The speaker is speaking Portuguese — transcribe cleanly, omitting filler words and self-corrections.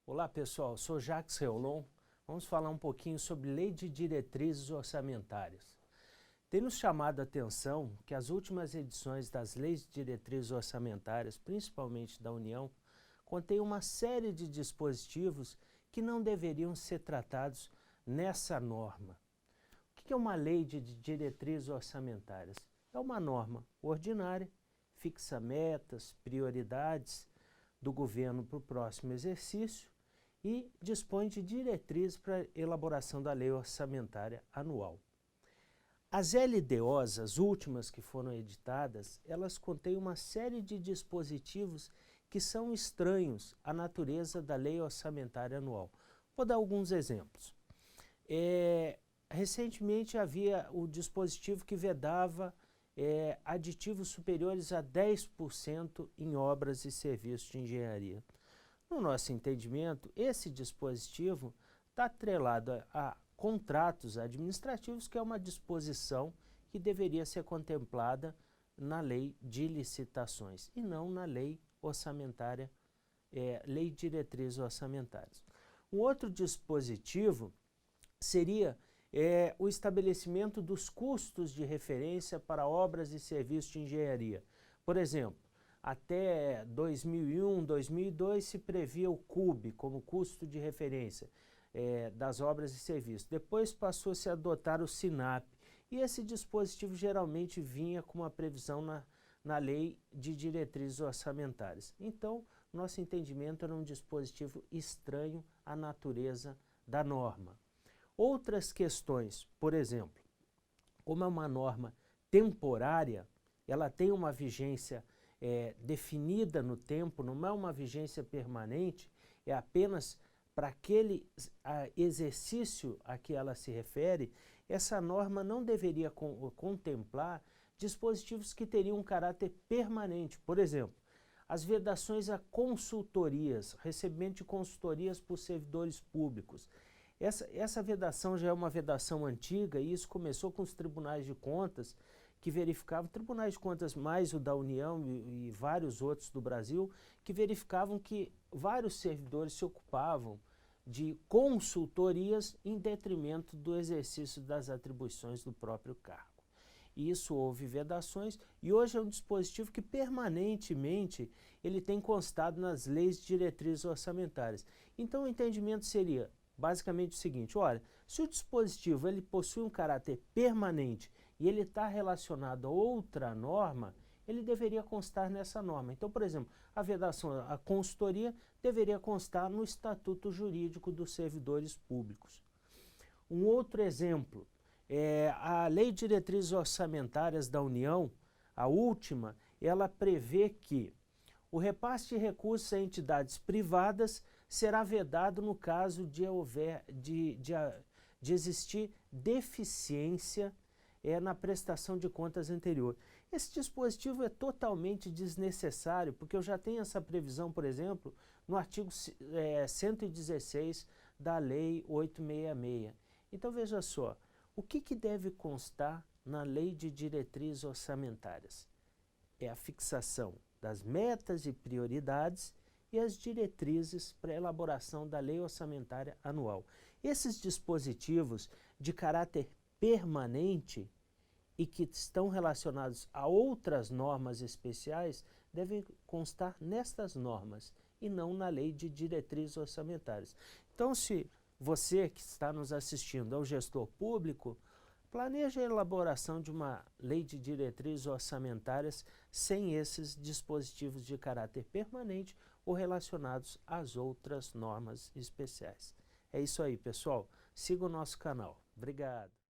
Olá pessoal, sou Jacques Reolon. Vamos falar um pouquinho sobre Lei de Diretrizes Orçamentárias. Tem nos chamado a atenção que as últimas edições das Leis de Diretrizes Orçamentárias, principalmente da União, contêm uma série de dispositivos que não deveriam ser tratados nessa norma. O que é uma Lei de Diretrizes Orçamentárias? É uma norma ordinária, fixa metas, prioridades do governo para o próximo exercício e dispõe de diretrizes para a elaboração da lei orçamentária anual. As LDOs, as últimas que foram editadas, elas contêm uma série de dispositivos que são estranhos à natureza da lei orçamentária anual. Vou dar alguns exemplos. Recentemente havia o dispositivo que vedava aditivos superiores a 10% em obras e serviços de engenharia. No nosso entendimento, esse dispositivo está atrelado a contratos administrativos, que é uma disposição que deveria ser contemplada na lei de licitações e não na lei orçamentária, lei de diretrizes orçamentárias. Um outro dispositivo seria o estabelecimento dos custos de referência para obras e serviços de engenharia. Por exemplo, até 2001, 2002 se previa o CUB como custo de referência das obras e serviços. Depois passou-se a adotar o SINAP e esse dispositivo geralmente vinha com uma previsão na lei de diretrizes orçamentárias. Então, nosso entendimento era um dispositivo estranho à natureza da norma. Outras questões, por exemplo, como é uma norma temporária, ela tem uma vigência definida no tempo, não é uma vigência permanente, é apenas para aquele exercício a que ela se refere. Essa norma não deveria contemplar dispositivos que teriam um caráter permanente. Por exemplo, as vedações a consultorias, recebimento de consultorias por servidores públicos. Essa vedação já é uma vedação antiga e isso começou com os tribunais de contas que verificavam, tribunais de contas mais o da União e vários outros do Brasil, que verificavam que vários servidores se ocupavam de consultorias em detrimento do exercício das atribuições do próprio cargo. E isso houve vedações e hoje é um dispositivo que permanentemente ele tem constado nas leis de diretrizes orçamentárias. Então o entendimento seria basicamente o seguinte: olha, se o dispositivo ele possui um caráter permanente e ele está relacionado a outra norma, ele deveria constar nessa norma. Então, por exemplo, a vedação à consultoria deveria constar no Estatuto Jurídico dos Servidores Públicos. Um outro exemplo é a Lei de Diretrizes Orçamentárias da União, a última, ela prevê que o repasse de recursos a entidades privadas será vedado no caso de existir deficiência na prestação de contas anterior. Esse dispositivo é totalmente desnecessário, porque eu já tenho essa previsão, por exemplo, no artigo 116 da Lei 866. Então veja só, o que deve constar na Lei de Diretrizes Orçamentárias? É a fixação das metas e prioridades e as diretrizes para a elaboração da lei orçamentária anual. Esses dispositivos de caráter permanente e que estão relacionados a outras normas especiais devem constar nestas normas e não na lei de diretrizes orçamentárias. Então, se você que está nos assistindo é um gestor público, planeje a elaboração de uma lei de diretrizes orçamentárias sem esses dispositivos de caráter permanente ou relacionados às outras normas especiais. É isso aí, pessoal. Siga o nosso canal. Obrigado.